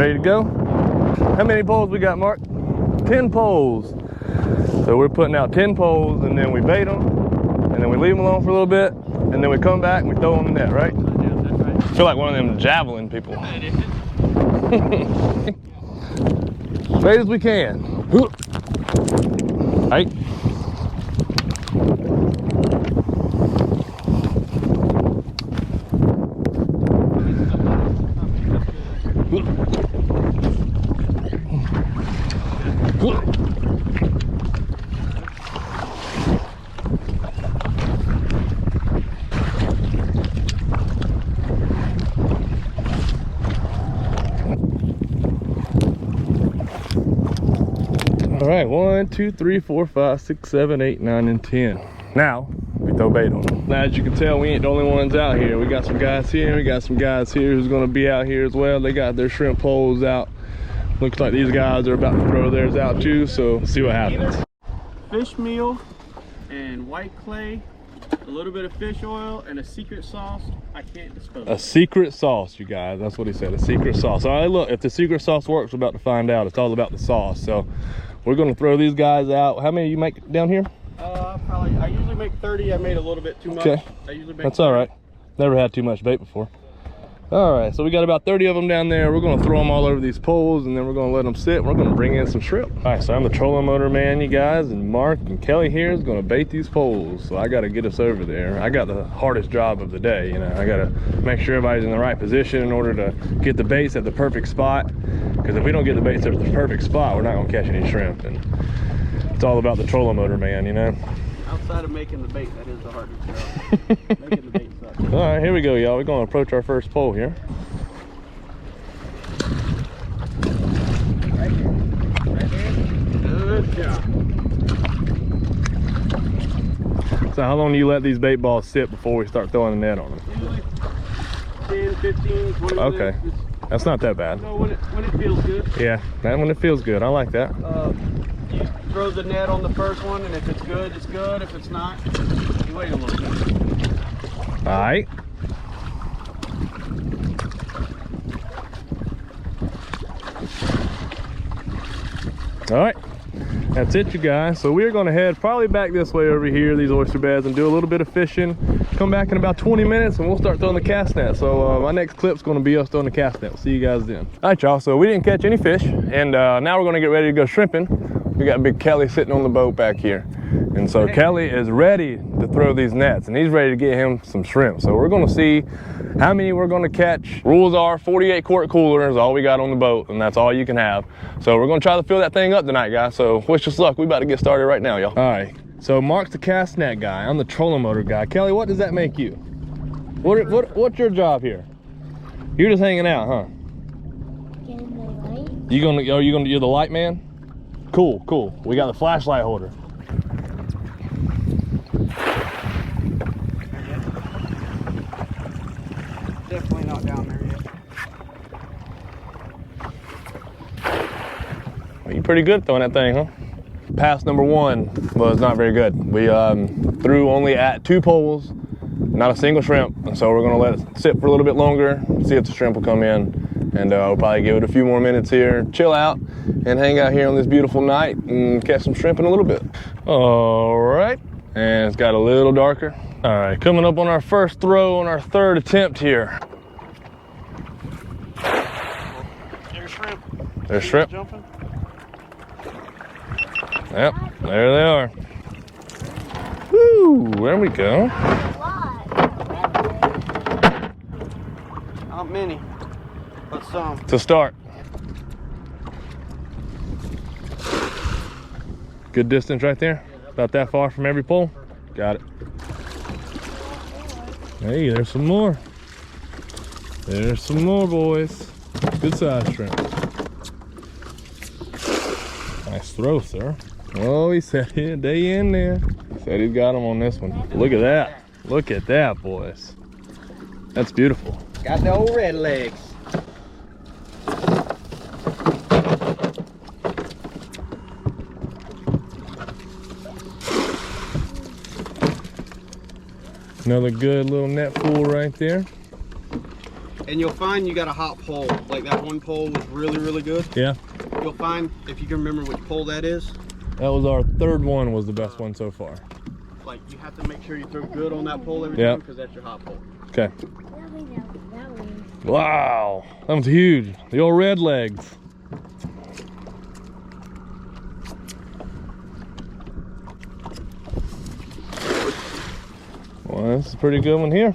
ready to go? How many poles we got, Mark? 10 poles. So we're putting out 10 poles, and then we bait them, and then we leave them alone for a little bit, and then we come back and we throw them in the net, right? Yeah, that's right. I feel like one of them javelin people. Straight as we can. Right. All right, 1, 2, 3, 4, 5, 6, 7, 8, 9, and 10. Now we throw bait on them. Now, as you can tell, we ain't the only ones out here. We got some guys here. We got some guys here who's going to be out here as well. They got their shrimp poles out. Looks like these guys are about to throw theirs out too. So let's see what happens. Fish meal and white clay, a little bit of fish oil, and a secret sauce I can't dispose of. A secret sauce, you guys. That's what he said. A secret sauce. All right, look. If the secret sauce works, we're about to find out. It's all about the sauce. So we're going to throw these guys out. How many you make down here? I usually make 30. I made a little bit too much. Okay. I usually make That's all right. Never had too much bait before. All right, so we got about 30 of them down there. We're going to throw them all over these poles, and then we're going to let them sit. We're going to bring in some shrimp. All right, so I'm the trolling motor man, you guys, and Mark and Kelly here is going to bait these poles. So I got to get us over there. I got the hardest job of the day. You know, I got to make sure everybody's in the right position in order to get the baits at the perfect spot. Because if we don't get the baits at the perfect spot, we're not going to catch any shrimp. And it's all about the trolling motor man, you know. Outside of making the bait, that is the hardest job. Making the bait sucks. All right, here we go, y'all. We're going to approach our first pole here. Right here. Right there. Good job. So how long do you let these bait balls sit before we start throwing the net on them? Usually 10, 15, 20 Okay. minutes. That's not that bad. No, when it feels good. Yeah, that when it feels good. I like that. You throw the net on the first one, and if it's good, it's good. If it's not, you wait a little bit. All right. All right. That's it, you guys. So we're going to head probably back this way over here, these oyster beds, and do a little bit of fishing. Come back in about 20 minutes and we'll start throwing the cast net. So my next clip's going to be us throwing the cast net. We'll see you guys then. All right, y'all. So we didn't catch any fish, and now we're going to get ready to go shrimping. We got Big Kelly sitting on the boat back here. And so Kelly is ready to throw these nets, and he's ready to get him some shrimp. So we're going to see how many we're going to catch. Rules are 48 quart cooler is all we got on the boat, and that's all you can have. So we're going to try to fill that thing up tonight, guys. So wish us luck. We about to get started right now, y'all. All right. So Mark's the cast net guy. I'm the trolling motor guy. Kelly, what does that make you? What's your job here? You're just hanging out, huh? Getting the light. You're the light man? Cool, cool. We got the flashlight holder. Definitely not down there yet. Well, you're pretty good at throwing that thing, huh? Pass number 1 was not very good. We threw only at 2 poles, not a single shrimp, and so we're gonna let it sit for a little bit longer, see if the shrimp will come in, and we'll probably give it a few more minutes here, chill out, and hang out here on this beautiful night and catch some shrimp in a little bit. All right, and it's got a little darker. All right, coming up on our first throw on our 3rd attempt here. There's shrimp. There's shrimp. Jumping. Yep, there they are. Woo, there we go. Not many, but some. To start. Good distance right there. About that far from every pole. Got it. Hey, there's some more. There's some more, boys. Good size shrimp. Nice throw, sir. Oh, he said it day in there. He said he's got him on this one. Look at that. Look at that, boys. That's beautiful. Got the old red legs. Another good little net pool right there. And you'll find you got a hot pole. Like that one pole was really, really good. Yeah. You'll find, if you can remember which pole that is. That was our third one, was the best one so far. Like you have to make sure you throw good on that pole every time because that's your hot pole. Okay. That one. Wow, that one's huge. The old red legs. Well, this is a pretty good one here.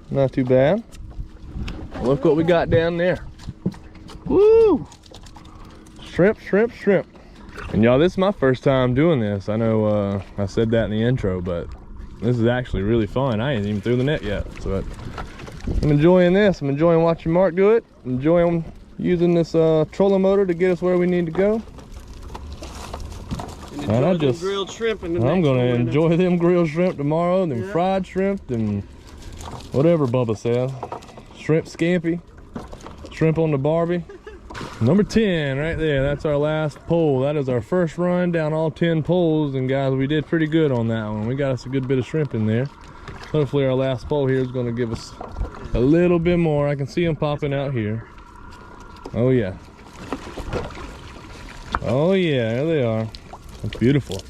Not too bad. Look what we got down there. Woo! Shrimp, shrimp, shrimp. And y'all, this is my first time doing this. I know I said that in the intro, but this is actually really fun. I ain't even threw the net yet, so I'm enjoying this. I'm enjoying watching Mark do it. I'm enjoying using this trolling motor to get us where we need to go. And I just grilled shrimp in the I'm gonna enjoy them grilled shrimp tomorrow, them fried shrimp, and whatever Bubba says. Shrimp scampi, shrimp on the Barbie. Number 10 right there, that's our last pole. That is our first run down all 10 poles, and guys, we did pretty good on that one. We got us a good bit of shrimp in there. Hopefully our last pole here is going to give us a little bit more. I can see them popping out here. Oh yeah. Oh yeah, there they are. That's beautiful.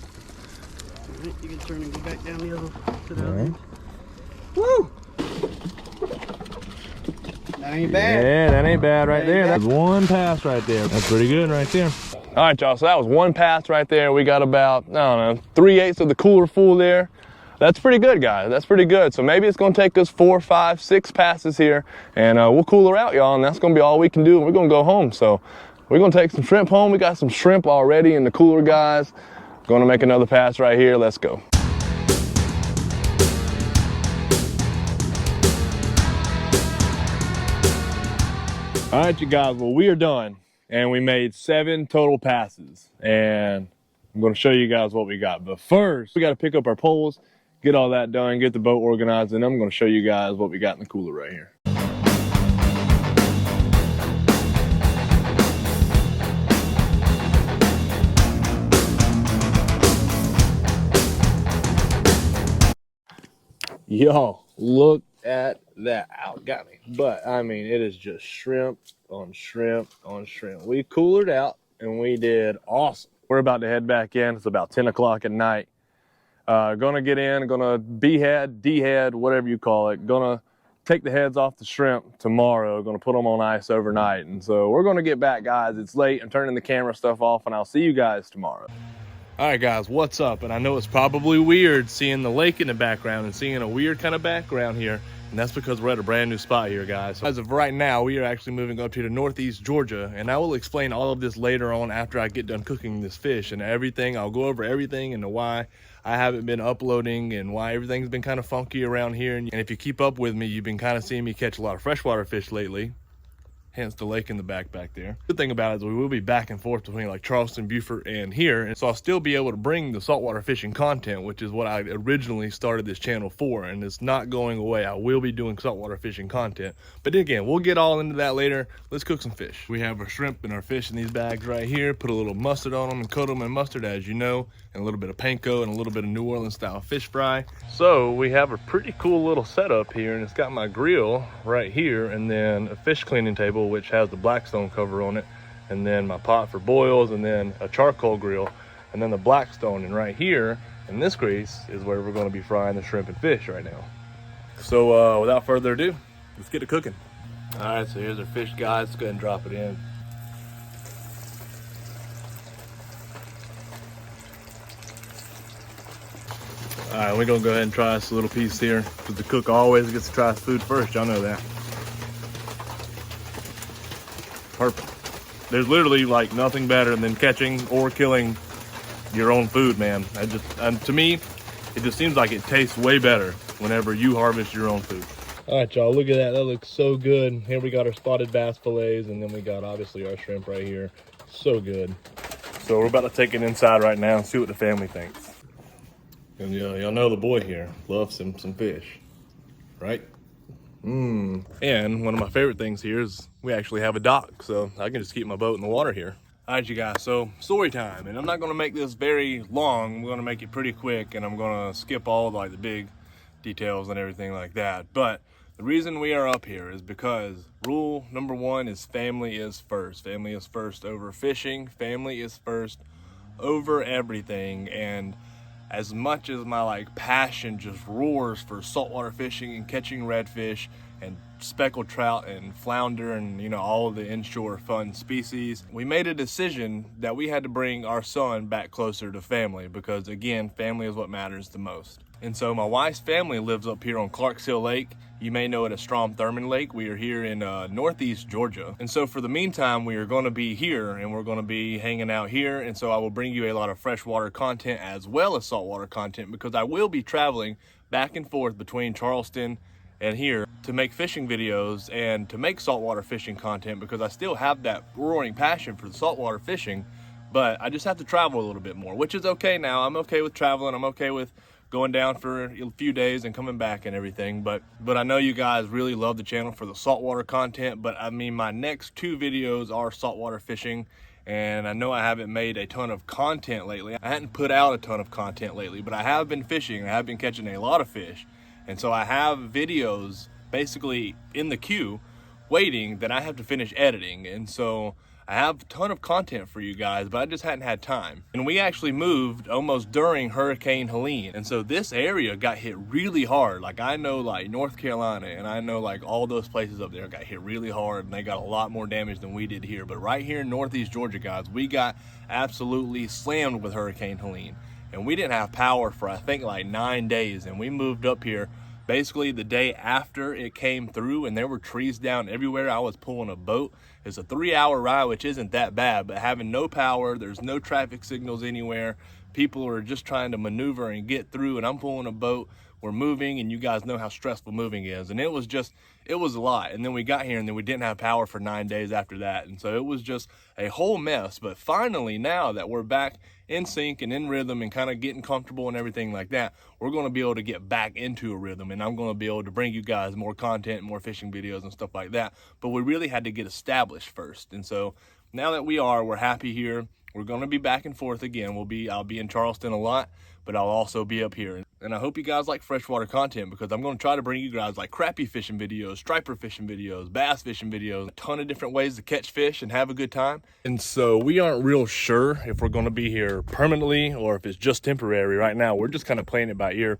You can turn and go back down the other to the other end. Woo! That ain't bad. Yeah, that ain't bad right there. That's one pass right there. That's pretty good right there. All right, y'all, so that was one pass right there. We got about, I don't know, 3/8 of the cooler full there. That's pretty good, guys. That's pretty good. So maybe it's gonna take us 4, 5, 6 passes here, and we'll cool her out, y'all, and that's gonna be all we can do, and we're gonna go home. So we're gonna take some shrimp home. We got some shrimp already in the cooler, guys. Gonna make another pass right here. Let's go. All right, you guys, well, we are done, and we made 7 total passes, and I'm going to show you guys what we got. But first, we got to pick up our poles, get all that done, get the boat organized, and I'm going to show you guys what we got in the cooler right here. Y'all, look at that. Ow, got me. But I mean, it is just shrimp on shrimp on shrimp. We coolered out and we did awesome. We're about to head back in. It's about 10 o'clock at night. Gonna get in, gonna behead, dehead, whatever you call it. Gonna take the heads off the shrimp tomorrow. Gonna put them on ice overnight. And so we're gonna get back, guys. It's late. I'm turning the camera stuff off, and I'll see you guys tomorrow. All right, guys, what's up? And I know it's probably weird seeing the lake in the background and seeing a weird kind of background here, and that's because we're at a brand new spot here, guys. So as of right now, we are actually moving up here to Northeast Georgia, and I will explain all of this later on after I get done cooking this fish and everything. I'll go over everything and why I haven't been uploading and why everything's been kind of funky around here. And if you keep up with me, you've been kind of seeing me catch a lot of freshwater fish lately. Hence the lake in the back there. Good thing about it is we will be back and forth between like Charleston, Beaufort, and here. And so I'll still be able to bring the saltwater fishing content, which is what I originally started this channel for. And it's not going away. I will be doing saltwater fishing content. But again, we'll get all into that later. Let's cook some fish. We have our shrimp and our fish in these bags right here. Put a little mustard on them and coat them in mustard, as you know. And a little bit of panko and a little bit of New Orleans style fish fry. So we have a pretty cool little setup here, and it's got my grill right here, and then a fish cleaning table, which has the Blackstone cover on it, and then my pot for boils, and then a charcoal grill, and then the Blackstone. And right here in this grease is where we're going to be frying the shrimp and fish right now. So without further ado, let's get to cooking. All right, so here's our fish, guys. Let's go ahead and drop it in. All right, we're gonna go ahead and try this little piece here, because the cook always gets to try his food first. Y'all know that. Perfect. There's literally like nothing better than catching or killing your own food, man. To me, it just seems like it tastes way better whenever you harvest your own food. All right, y'all, look at that. That looks so good. Here we got our spotted bass fillets, and then we got obviously our shrimp right here. So good. So we're about to take it inside right now and see what the family thinks. And y'all know the boy here loves some fish, right? And one of my favorite things here is we actually have a dock, so I can just keep my boat in the water here. All right, you guys, so story time. And I'm not gonna make this very long. I'm gonna make it pretty quick, and I'm gonna skip all like the big details and everything like that. But the The reason we are up here is because rule number one is family is first. Family is first over fishing. Family is first over everything. And as much as my passion just roars for saltwater fishing and catching redfish and speckled trout and flounder and all of the inshore fun species, we made a decision that we had to bring our son back closer to family, because again, family is what matters the most. And so my wife's family lives up here on Clarks Hill Lake. You may know it as Strom Thurmond Lake. We are here in northeast Georgia. And so for the meantime, we are going to be here and we're going to be hanging out here. And so I will bring you a lot of freshwater content as well as saltwater content, because I will be traveling back and forth between Charleston and here to make fishing videos and to make saltwater fishing content, because I still have that roaring passion for the saltwater fishing, but I just have to travel a little bit more, which is okay now. I'm okay with traveling. I'm okay with going down for a few days and coming back and everything, but I know you guys really love the channel for the saltwater content. But I mean, my next 2 videos are saltwater fishing, and I know I haven't made a ton of content lately. I hadn't put out a ton of content lately, but I have been fishing. I have been catching a lot of fish, and so I have videos basically in the queue waiting that I have to finish editing. And so I have a ton of content for you guys, but I just hadn't had time. And we actually moved almost during Hurricane Helene. And so this area got hit really hard. I know North Carolina and I know all those places up there got hit really hard, and they got a lot more damage than we did here. But right here in northeast Georgia, guys, we got absolutely slammed with Hurricane Helene. And we didn't have power for I think 9 days. And we moved up here basically the day after it came through, and there were trees down everywhere. I was pulling a boat. It's a 3-hour ride, which isn't that bad, but having no power, there's no traffic signals anywhere. People are just trying to maneuver and get through, and I'm pulling a boat. We're moving, and you guys know how stressful moving is. And it was a lot. And then we got here, and then we didn't have power for 9 days after that. And so it was just a whole mess. But finally, now that we're back in sync and in rhythm and kind of getting comfortable and everything like that, we're going to be able to get back into a rhythm, and I'm going to be able to bring you guys more content, more fishing videos and stuff like that. But we really had to get established first. And so now that we're happy here. We're going to be back and forth again. I'll be in Charleston a lot, but I'll also be up here. And I hope you guys like freshwater content, because I'm going to try to bring you guys crappie fishing videos, striper fishing videos, bass fishing videos, a ton of different ways to catch fish and have a good time. And so we aren't real sure if we're going to be here permanently or if it's just temporary right now. We're just kind of playing it by ear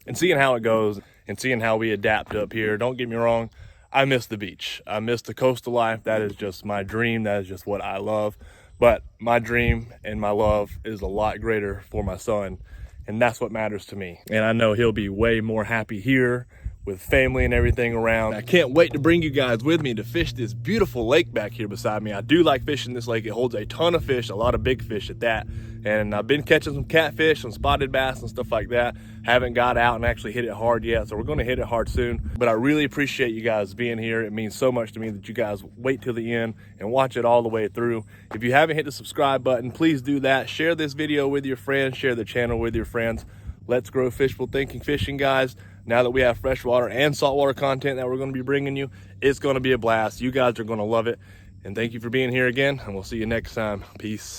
and seeing how it goes and seeing how we adapt up here. Don't get me wrong. I miss the beach. I miss the coastal life. That is just my dream. That is just what I love. But my dream and my love is a lot greater for my son, and that's what matters to me. And I know he'll be way more happy here with family and everything around. I can't wait to bring you guys with me to fish this beautiful lake back here beside me. I do like fishing this lake. It holds a ton of fish, a lot of big fish at that. And I've been catching some catfish, some spotted bass and stuff like that. Haven't got out and actually hit it hard yet, so we're gonna hit it hard soon. But I really appreciate you guys being here. It means so much to me that you guys wait till the end and watch it all the way through. If you haven't hit the subscribe button, please do that. Share this video with your friends, share the channel with your friends. Let's grow fishful thinking fishing, guys. Now that we have freshwater and saltwater content that we're going to be bringing you, it's going to be a blast. You guys are going to love it. And thank you for being here again, and we'll see you next time. Peace.